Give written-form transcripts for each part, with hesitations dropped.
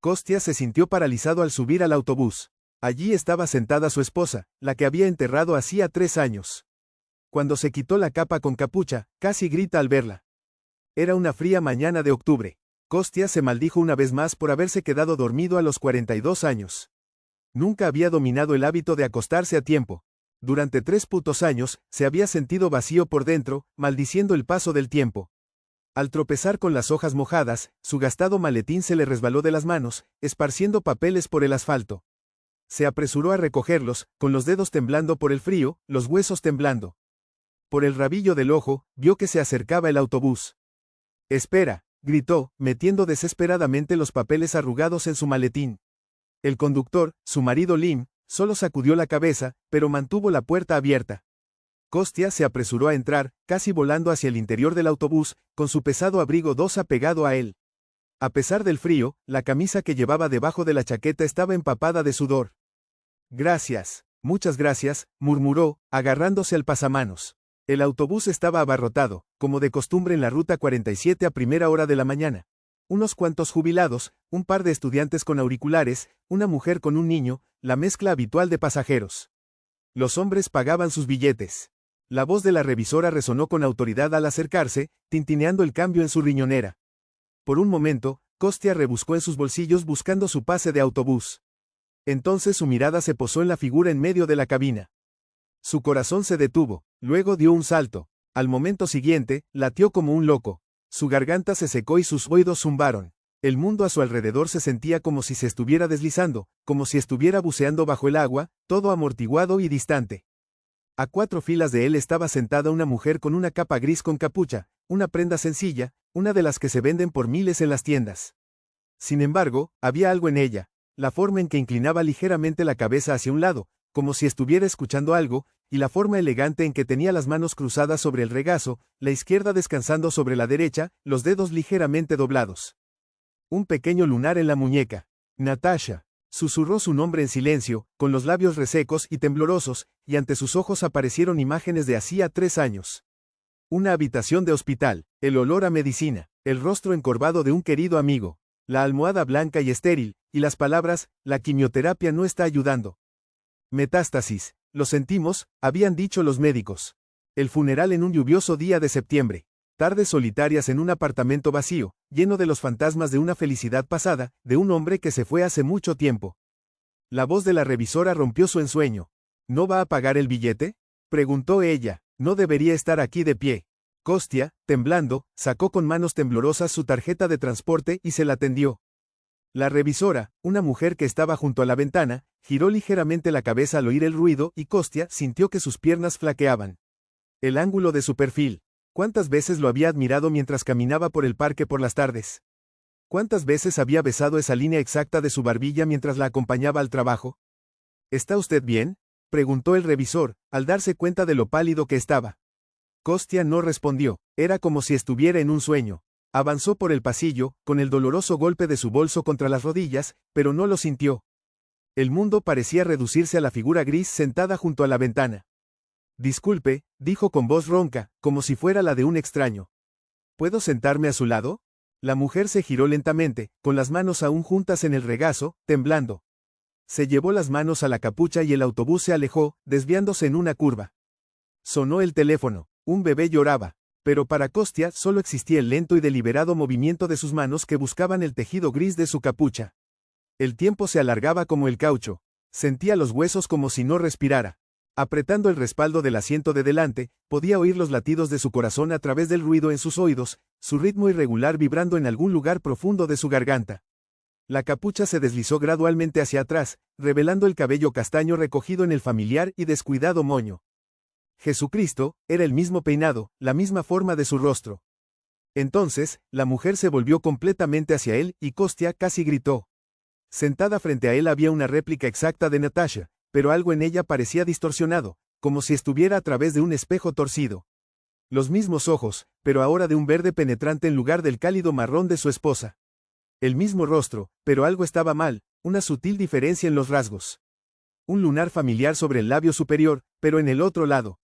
Kostya se sintió paralizado al subir al autobús. Allí estaba sentada su esposa, la que había enterrado hacía 3 años. Cuando se quitó la capa con capucha, casi grita al verla. Era una fría mañana de octubre. Kostya se maldijo una vez más por haberse quedado dormido a los 42 años. Nunca había dominado el hábito de acostarse a tiempo. Durante 3 putos años, se había sentido vacío por dentro, maldiciendo el paso del tiempo. Al tropezar con las hojas mojadas, su gastado maletín se le resbaló de las manos, esparciendo papeles por el asfalto. Se apresuró a recogerlos, con los dedos temblando por el frío, los huesos temblando. Por el rabillo del ojo, vio que se acercaba el autobús. «Espera», gritó, metiendo desesperadamente los papeles arrugados en su maletín. El conductor, su marido Lim, solo sacudió la cabeza, pero mantuvo la puerta abierta. Kostya se apresuró a entrar, casi volando hacia el interior del autobús, con su pesado abrigo dosa pegado a él. A pesar del frío, la camisa que llevaba debajo de la chaqueta estaba empapada de sudor. «Gracias, muchas gracias», murmuró, agarrándose al pasamanos. El autobús estaba abarrotado, como de costumbre en la ruta 47 a primera hora de la mañana. Unos cuantos jubilados, un par de estudiantes con auriculares, una mujer con un niño, la mezcla habitual de pasajeros. Los hombres pagaban sus billetes. La voz de la revisora resonó con autoridad al acercarse, tintineando el cambio en su riñonera. Por un momento, Kostya rebuscó en sus bolsillos buscando su pase de autobús. Entonces su mirada se posó en la figura en medio de la cabina. Su corazón se detuvo, luego dio un salto. Al momento siguiente, latió como un loco. Su garganta se secó y sus oídos zumbaron. El mundo a su alrededor se sentía como si se estuviera deslizando, como si estuviera buceando bajo el agua, todo amortiguado y distante. A 4 filas de él estaba sentada una mujer con una capa gris con capucha, una prenda sencilla, una de las que se venden por miles en las tiendas. Sin embargo, había algo en ella, la forma en que inclinaba ligeramente la cabeza hacia un lado, como si estuviera escuchando algo, y la forma elegante en que tenía las manos cruzadas sobre el regazo, la izquierda descansando sobre la derecha, los dedos ligeramente doblados. Un pequeño lunar en la muñeca. «Natasha», susurró su nombre en silencio, con los labios resecos y temblorosos, y ante sus ojos aparecieron imágenes de hacía 3 años. Una habitación de hospital, el olor a medicina, el rostro encorvado de un querido amigo, la almohada blanca y estéril, y las palabras, «la quimioterapia no está ayudando». Metástasis, lo sentimos, habían dicho los médicos. El funeral en un lluvioso día de septiembre. Tardes solitarias en un apartamento vacío, lleno de los fantasmas de una felicidad pasada, de un hombre que se fue hace mucho tiempo. La voz de la revisora rompió su ensueño. «¿No va a pagar el billete?», preguntó ella. «No debería estar aquí de pie». Kostya, temblando, sacó con manos temblorosas su tarjeta de transporte y se la tendió. La revisora, una mujer que estaba junto a la ventana, giró ligeramente la cabeza al oír el ruido y Kostya sintió que sus piernas flaqueaban. El ángulo de su perfil. ¿Cuántas veces lo había admirado mientras caminaba por el parque por las tardes? ¿Cuántas veces había besado esa línea exacta de su barbilla mientras la acompañaba al trabajo? ¿Está usted bien?, preguntó el revisor, al darse cuenta de lo pálido que estaba. Kostya no respondió, era como si estuviera en un sueño. Avanzó por el pasillo, con el doloroso golpe de su bolso contra las rodillas, pero no lo sintió. El mundo parecía reducirse a la figura gris sentada junto a la ventana. «Disculpe», dijo con voz ronca, como si fuera la de un extraño. «¿Puedo sentarme a su lado?». La mujer se giró lentamente, con las manos aún juntas en el regazo, temblando. Se llevó las manos a la capucha y el autobús se alejó, desviándose en una curva. Sonó el teléfono. Un bebé lloraba. Pero para Kostya solo existía el lento y deliberado movimiento de sus manos que buscaban el tejido gris de su capucha. El tiempo se alargaba como el caucho. Sentía los huesos como si no respirara. Apretando el respaldo del asiento de delante, podía oír los latidos de su corazón a través del ruido en sus oídos, su ritmo irregular vibrando en algún lugar profundo de su garganta. La capucha se deslizó gradualmente hacia atrás, revelando el cabello castaño recogido en el familiar y descuidado moño. Jesucristo, era el mismo peinado, la misma forma de su rostro. Entonces, la mujer se volvió completamente hacia él y Kostya casi gritó. Sentada frente a él había una réplica exacta de Natasha, pero algo en ella parecía distorsionado, como si estuviera a través de un espejo torcido. Los mismos ojos, pero ahora de un verde penetrante en lugar del cálido marrón de su esposa. El mismo rostro, pero algo estaba mal, una sutil diferencia en los rasgos. Un lunar familiar sobre el labio superior, pero en el otro lado.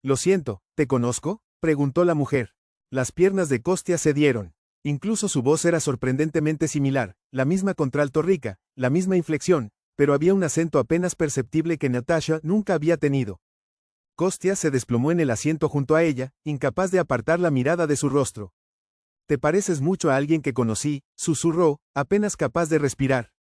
«Lo siento, ¿te conozco?», preguntó la mujer. Las piernas de Kostya cedieron. Incluso su voz era sorprendentemente similar, la misma contralto rica, la misma inflexión, pero había un acento apenas perceptible que Natasha nunca había tenido. Kostya se desplomó en el asiento junto a ella, incapaz de apartar la mirada de su rostro. «Te pareces mucho a alguien que conocí», susurró, apenas capaz de respirar.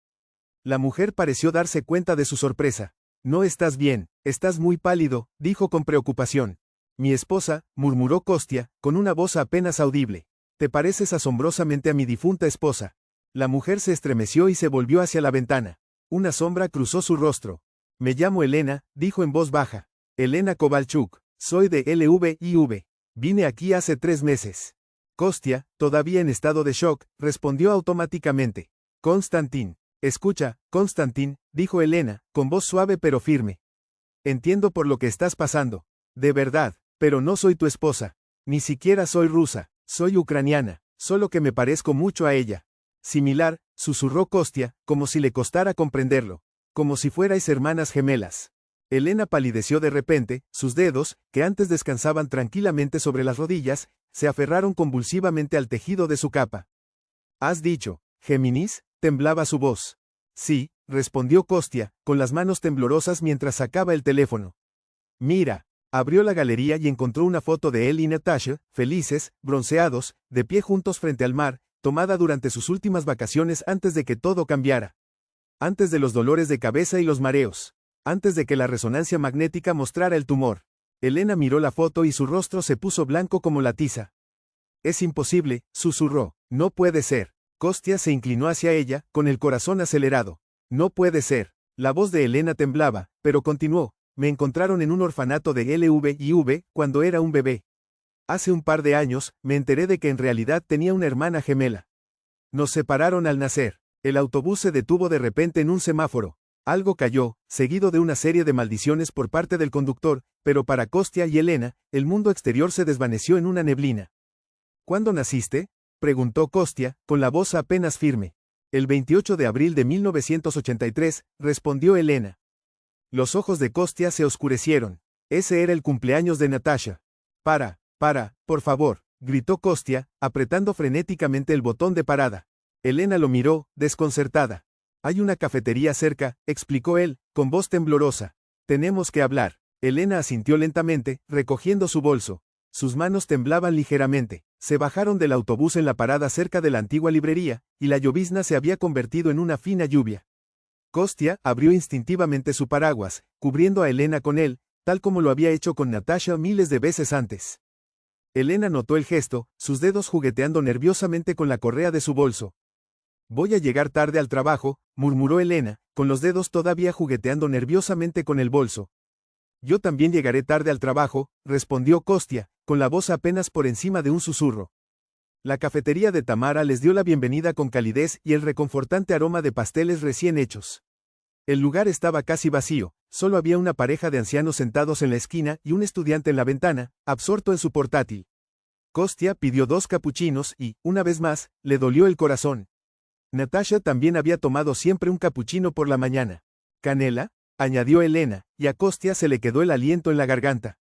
La mujer pareció darse cuenta de su sorpresa. «No estás bien, estás muy pálido», dijo con preocupación. «Mi esposa», murmuró Kostya, con una voz apenas audible. «Te pareces asombrosamente a mi difunta esposa». La mujer se estremeció y se volvió hacia la ventana. Una sombra cruzó su rostro. «Me llamo Elena», dijo en voz baja. «Elena Kovalchuk. Soy de LVIV. Vine aquí hace 3 meses». Kostya, todavía en estado de shock, respondió automáticamente. «Konstantin». «Escucha, Konstantin», dijo Elena, con voz suave pero firme. «Entiendo por lo que estás pasando. De verdad, pero no soy tu esposa. Ni siquiera soy rusa, soy ucraniana, solo que me parezco mucho a ella». «Similar», susurró Kostya, como si le costara comprenderlo. «Como si fuerais hermanas gemelas». Elena palideció de repente, sus dedos, que antes descansaban tranquilamente sobre las rodillas, se aferraron convulsivamente al tejido de su capa. «¿Has dicho, Géminis?», temblaba su voz. «Sí», respondió Kostya, con las manos temblorosas mientras sacaba el teléfono. «Mira». Abrió la galería y encontró una foto de él y Natasha, felices, bronceados, de pie juntos frente al mar, tomada durante sus últimas vacaciones antes de que todo cambiara. Antes de los dolores de cabeza y los mareos. Antes de que la resonancia magnética mostrara el tumor. Elena miró la foto y su rostro se puso blanco como la tiza. «Es imposible», susurró. «No puede ser». Kostya se inclinó hacia ella, con el corazón acelerado. «No puede ser». La voz de Elena temblaba, pero continuó. «Me encontraron en un orfanato de LVIV cuando era un bebé. Hace un par de años, me enteré de que en realidad tenía una hermana gemela. Nos separaron al nacer. El autobús se detuvo de repente en un semáforo. Algo cayó, seguido de una serie de maldiciones por parte del conductor, pero para Kostya y Elena, el mundo exterior se desvaneció en una neblina». «¿Cuándo naciste?», preguntó Kostya, con la voz apenas firme. «El 28 de abril de 1983, respondió Elena. Los ojos de Kostya se oscurecieron. Ese era el cumpleaños de Natasha. «Para, por favor», gritó Kostya, apretando frenéticamente el botón de parada. Elena lo miró, desconcertada. «Hay una cafetería cerca», explicó él, con voz temblorosa. «Tenemos que hablar». Elena asintió lentamente, recogiendo su bolso. Sus manos temblaban ligeramente. Se bajaron del autobús en la parada cerca de la antigua librería, y la llovizna se había convertido en una fina lluvia. Kostya abrió instintivamente su paraguas, cubriendo a Elena con él, tal como lo había hecho con Natasha miles de veces antes. Elena notó el gesto, sus dedos jugueteando nerviosamente con la correa de su bolso. «Voy a llegar tarde al trabajo», murmuró Elena, con los dedos todavía jugueteando nerviosamente con el bolso. «Yo también llegaré tarde al trabajo», respondió Kostya, con la voz apenas por encima de un susurro. La cafetería de Tamara les dio la bienvenida con calidez y el reconfortante aroma de pasteles recién hechos. El lugar estaba casi vacío, solo había una pareja de ancianos sentados en la esquina y un estudiante en la ventana, absorto en su portátil. Kostya pidió 2 capuchinos y, una vez más, le dolió el corazón. Natasha también había tomado siempre un capuchino por la mañana. «¿Canela?», añadió Elena, y a Kostya se le quedó el aliento en la garganta.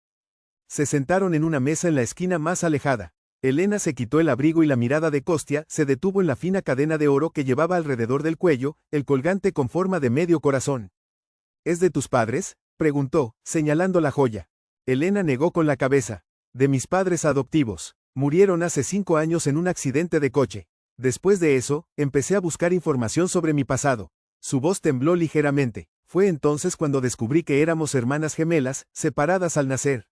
Se sentaron en una mesa en la esquina más alejada. Elena se quitó el abrigo y la mirada de Kostya se detuvo en la fina cadena de oro que llevaba alrededor del cuello, el colgante con forma de medio corazón. «¿Es de tus padres?», preguntó, señalando la joya. Elena negó con la cabeza. «De mis padres adoptivos. Murieron hace 5 años en un accidente de coche. Después de eso, empecé a buscar información sobre mi pasado». Su voz tembló ligeramente. «Fue entonces cuando descubrí que éramos hermanas gemelas, separadas al nacer».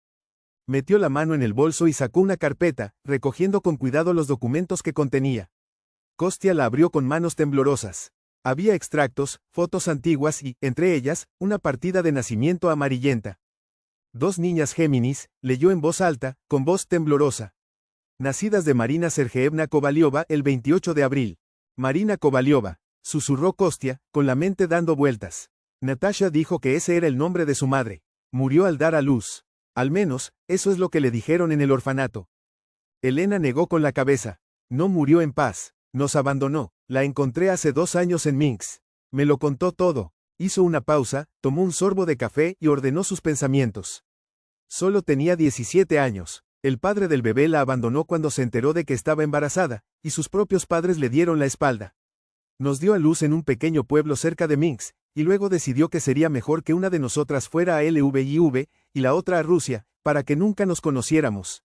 Metió la mano en el bolso y sacó una carpeta, recogiendo con cuidado los documentos que contenía. Kostya la abrió con manos temblorosas. Había extractos, fotos antiguas y, entre ellas, una partida de nacimiento amarillenta. «2 niñas Géminis», leyó en voz alta, con voz temblorosa. «Nacidas de Marina Sergeyevna Kovaliova el 28 de abril. Marina Kovaliova», susurró Kostya, con la mente dando vueltas. Natasha dijo que ese era el nombre de su madre. Murió al dar a luz. Al menos, eso es lo que le dijeron en el orfanato. Elena negó con la cabeza. «No murió en paz. Nos abandonó. La encontré hace 2 años en Minsk. Me lo contó todo». Hizo una pausa, tomó un sorbo de café y ordenó sus pensamientos. Solo tenía 17 años. El padre del bebé la abandonó cuando se enteró de que estaba embarazada, y sus propios padres le dieron la espalda. Nos dio a luz en un pequeño pueblo cerca de Minsk, y luego decidió que sería mejor que una de nosotras fuera a Lviv y la otra a Rusia, para que nunca nos conociéramos.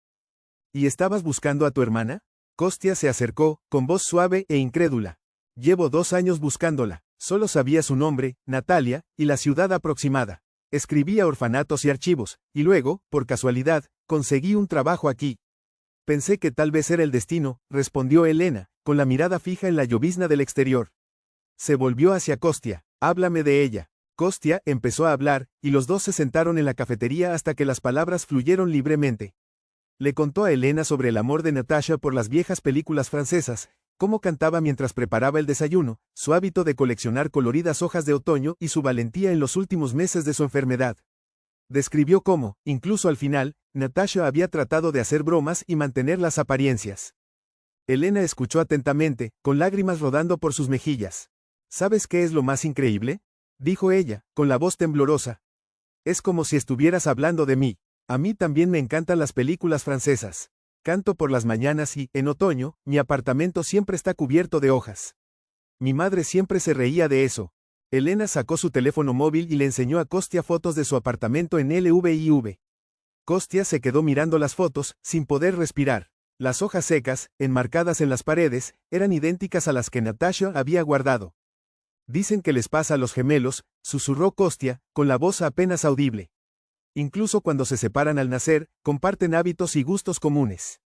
¿Y estabas buscando a tu hermana? Kostya se acercó, con voz suave e incrédula. Llevo 2 años buscándola. Solo sabía su nombre, Natalia, y la ciudad aproximada. Escribí a orfanatos y archivos, y luego, por casualidad, conseguí un trabajo aquí. Pensé que tal vez era el destino, respondió Elena, con la mirada fija en la llovizna del exterior. Se volvió hacia Kostya. Háblame de ella. Kostya empezó a hablar, y los dos se sentaron en la cafetería hasta que las palabras fluyeron libremente. Le contó a Elena sobre el amor de Natasha por las viejas películas francesas, cómo cantaba mientras preparaba el desayuno, su hábito de coleccionar coloridas hojas de otoño y su valentía en los últimos meses de su enfermedad. Describió cómo, incluso al final, Natasha había tratado de hacer bromas y mantener las apariencias. Elena escuchó atentamente, con lágrimas rodando por sus mejillas. ¿Sabes qué es lo más increíble?, dijo ella, con la voz temblorosa. Es como si estuvieras hablando de mí. A mí también me encantan las películas francesas. Canto por las mañanas y, en otoño, mi apartamento siempre está cubierto de hojas. Mi madre siempre se reía de eso. Elena sacó su teléfono móvil y le enseñó a Kostya fotos de su apartamento en Lviv. Kostya se quedó mirando las fotos, sin poder respirar. Las hojas secas, enmarcadas en las paredes, eran idénticas a las que Natasha había guardado. Dicen que les pasa a los gemelos, susurró Kostya, con la voz apenas audible. Incluso cuando se separan al nacer, comparten hábitos y gustos comunes.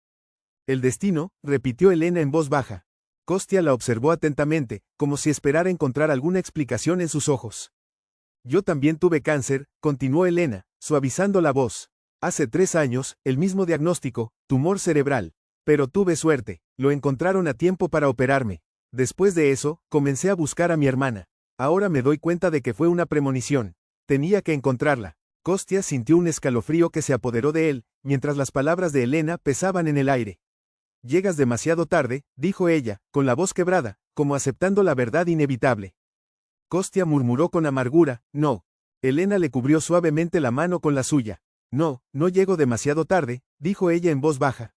El destino, repitió Elena en voz baja. Kostya la observó atentamente, como si esperara encontrar alguna explicación en sus ojos. Yo también tuve cáncer, continuó Elena, suavizando la voz. Hace 3 años, el mismo diagnóstico, tumor cerebral. Pero tuve suerte, lo encontraron a tiempo para operarme. Después de eso, comencé a buscar a mi hermana. Ahora me doy cuenta de que fue una premonición. Tenía que encontrarla. Kostya sintió un escalofrío que se apoderó de él, mientras las palabras de Elena pesaban en el aire. Llegas demasiado tarde, dijo ella, con la voz quebrada, como aceptando la verdad inevitable. Kostya murmuró con amargura, no. Elena le cubrió suavemente la mano con la suya. No, no llego demasiado tarde, dijo ella en voz baja.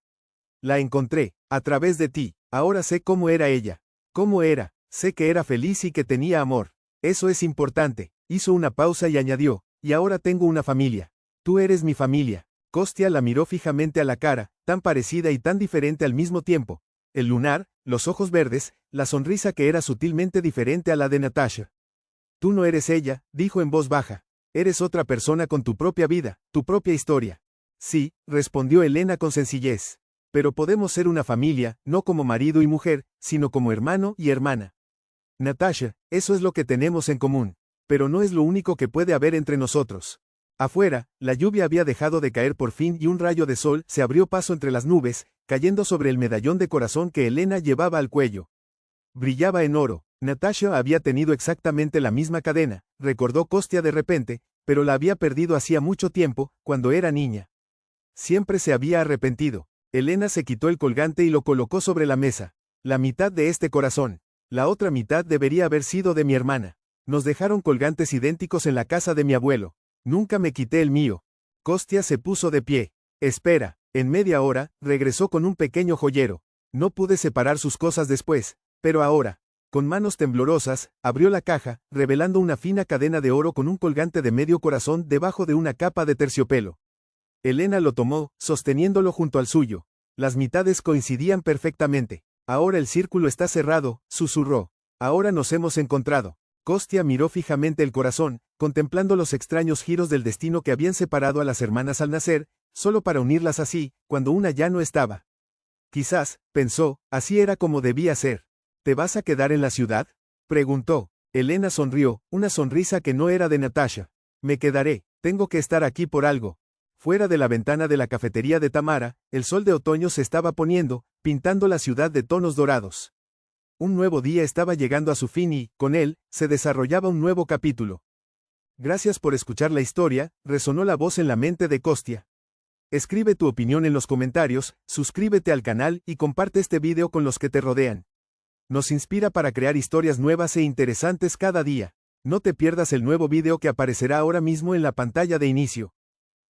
La encontré, a través de ti. Ahora sé cómo era ella. ¿Cómo era? Sé que era feliz y que tenía amor. Eso es importante. Hizo una pausa y añadió, y ahora tengo una familia. Tú eres mi familia. Kostya la miró fijamente a la cara, tan parecida y tan diferente al mismo tiempo. El lunar, los ojos verdes, la sonrisa que era sutilmente diferente a la de Natasha. Tú no eres ella, dijo en voz baja. Eres otra persona con tu propia vida, tu propia historia. Sí, respondió Elena con sencillez. Pero podemos ser una familia, no como marido y mujer, sino como hermano y hermana. Natasha, eso es lo que tenemos en común. Pero no es lo único que puede haber entre nosotros. Afuera, la lluvia había dejado de caer por fin y un rayo de sol se abrió paso entre las nubes, cayendo sobre el medallón de corazón que Elena llevaba al cuello. Brillaba en oro. Natasha había tenido exactamente la misma cadena, recordó Kostya de repente, pero la había perdido hacía mucho tiempo, cuando era niña. Siempre se había arrepentido. Elena se quitó el colgante y lo colocó sobre la mesa. La mitad de este corazón. La otra mitad debería haber sido de mi hermana. Nos dejaron colgantes idénticos en la casa de mi abuelo. Nunca me quité el mío. Kostya se puso de pie. Espera, en media hora, regresó con un pequeño joyero. No pude separar sus cosas después, pero ahora, con manos temblorosas, abrió la caja, revelando una fina cadena de oro con un colgante de medio corazón debajo de una capa de terciopelo. Elena lo tomó, sosteniéndolo junto al suyo. Las mitades coincidían perfectamente. Ahora el círculo está cerrado, susurró. Ahora nos hemos encontrado. Kostya miró fijamente el corazón, contemplando los extraños giros del destino que habían separado a las hermanas al nacer, solo para unirlas así, cuando una ya no estaba. Quizás, pensó, así era como debía ser. ¿Te vas a quedar en la ciudad?, preguntó. Elena sonrió, una sonrisa que no era de Natasha. Me quedaré, tengo que estar aquí por algo. Fuera de la ventana de la cafetería de Tamara, el sol de otoño se estaba poniendo, pintando la ciudad de tonos dorados. Un nuevo día estaba llegando a su fin y, con él, se desarrollaba un nuevo capítulo. Gracias por escuchar la historia, resonó la voz en la mente de Kostya. Escribe tu opinión en los comentarios, suscríbete al canal y comparte este video con los que te rodean. Nos inspira para crear historias nuevas e interesantes cada día. No te pierdas el nuevo video que aparecerá ahora mismo en la pantalla de inicio.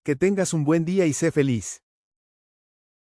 Que tengas un buen día y sé feliz.